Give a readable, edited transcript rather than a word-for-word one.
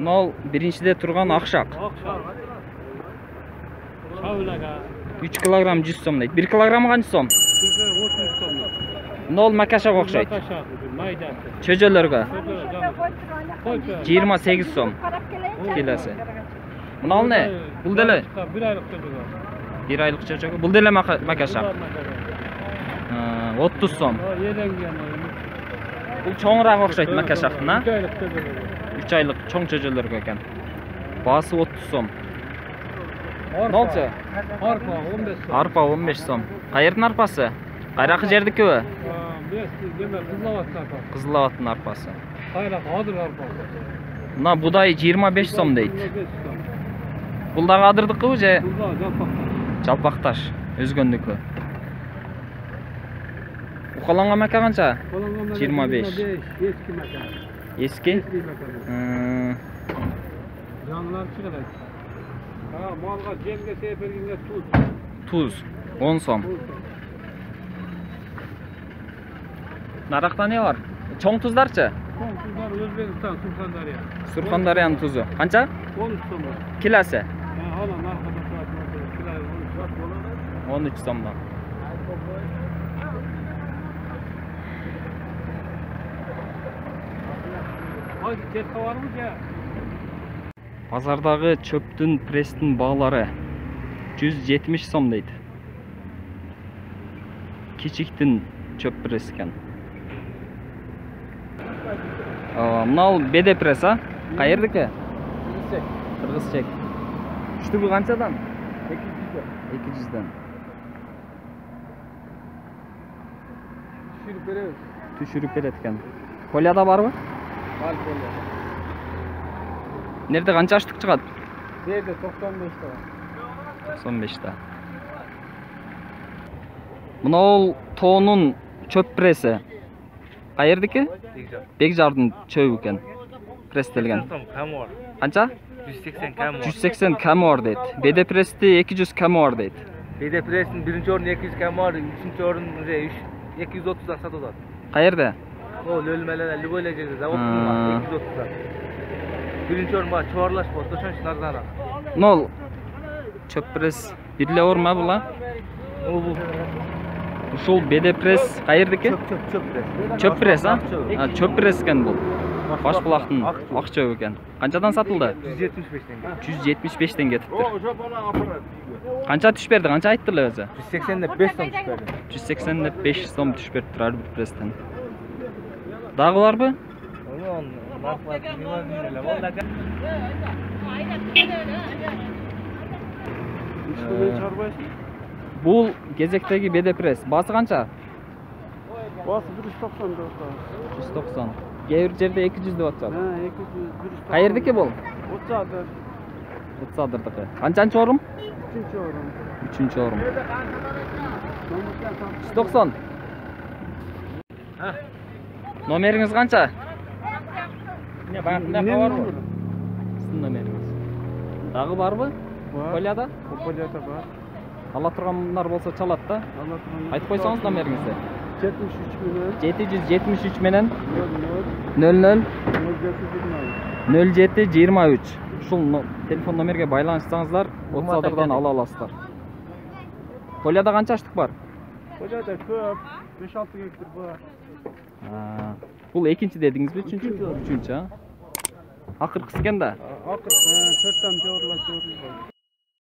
Мынау биринчиде турган акшак. 3 килограмм 100 сом дейт. 1 килограмм канча сом? 30 сом. Мына ол макашага окшойт. Чөжөлөргө 28 сом келесі. Мына ал не? Бул деле 1 айлык чөжөгө. 1 айлык чөжөгө. Бул деле макашак. 30 сом. Бул чоңураак окшойт макашактын, а? 3 айлык чөжөгө. 3 айлык чоң чөжөлөргө экен. Баасы 30 сом. Нолчу? Арпа 15 сом. Арпа 15 сом. Кайердин арпасы? Кайракы жердикиби? Кызылабаттын арпасы. Кайрак адыр арпа. Мына будай 25 сом дейт. Бул дагы адырдыкыбы же? Жалпакташ, өзгөндүкү. Укаланган мака канча? 25. Eski maka. Eski? Жаңылар чыгат. Малга жемге сепергенге туз. Tuz 10 сом. Наракта не бар? Чоң туздарчы? Чоң туздар Өзбекстан, Сурхандария. Сурхандарянын тузу. Канча? 13 сом. Киласы? Ала наркада турат. 13 сомдон. Ай, жетке бармы же? Базардагы чөптүн пресстин баалары 170 сом дейт. Кичиктин чөп пресс экен. Мынау беде пресс, а? Кайердики? Кыргызчек. Үчтүгү канчадан? 200ден. Түшүрүп беребиз. Түшүрүп берет экен. Поляда барбы? Бар поле. Нерде канча аштык чыгат? Жерде 95 та. 95 та. Мынау тоонун чөп пресси. Кайердики? Бекжардын чөбү экен. Пресстелген. Канча? 180 кәмі бар. 180 кәмі бар дейт. Беде пресsti 200 кәмі бар дейт. Беде пресстин биринчи орун 200 кәмі бар, үчүнчү орун 230-дан сатылат. Кайерде? Ол өлмелер любой жерде заводтун 230-дан. Биринчи орун бар, чубарлаш болот, ошон үчүн арзаныраак. Нол чөп пресс бирле орма була. Ушул беде пресс кайердики? Чөп пресс, а? Чөп пресс экен бул. Башбулактын ак чөбү экен. Канчадан сатылды? 175 теңге. 175 теңге кетиптир. Канча түш берди? Канча айттыр эле өзү? 180 деп 5 сом түш берди. 180 деп 5 сом түш берип турар бир пресстен. Дагы барбы? Бул кезектеги беде пресс. Баасы канча? Басы 190 деп атат. 190. Кээ бир жерде 200 деп атышат. 200. Кайердики бул? Отсадыр. Отсадырдыкы. Канчанчы орун? 3-чү орун. 3-чү орун. 190. Номериңиз канча? Не барбы? Сиздин номериңиз. Дагы барбы? Поляда? Поляда бар. Ала тургандар болсо чалат да. Ала турган. Айтып койсоңуз номериңизди. 73 773 менен менен 00 07 0723. Ушул телефон номерге байланышсаңыздар, Отсадырдан ала аласыздар. Поляда канча аштык бар? Поляда көп, 5-6 гектар бар. Бул экинчи дедиңизби, үчүнчү? Үчүнчү, а? Акыркысы экен да. Акыркы 4 там жабырлап.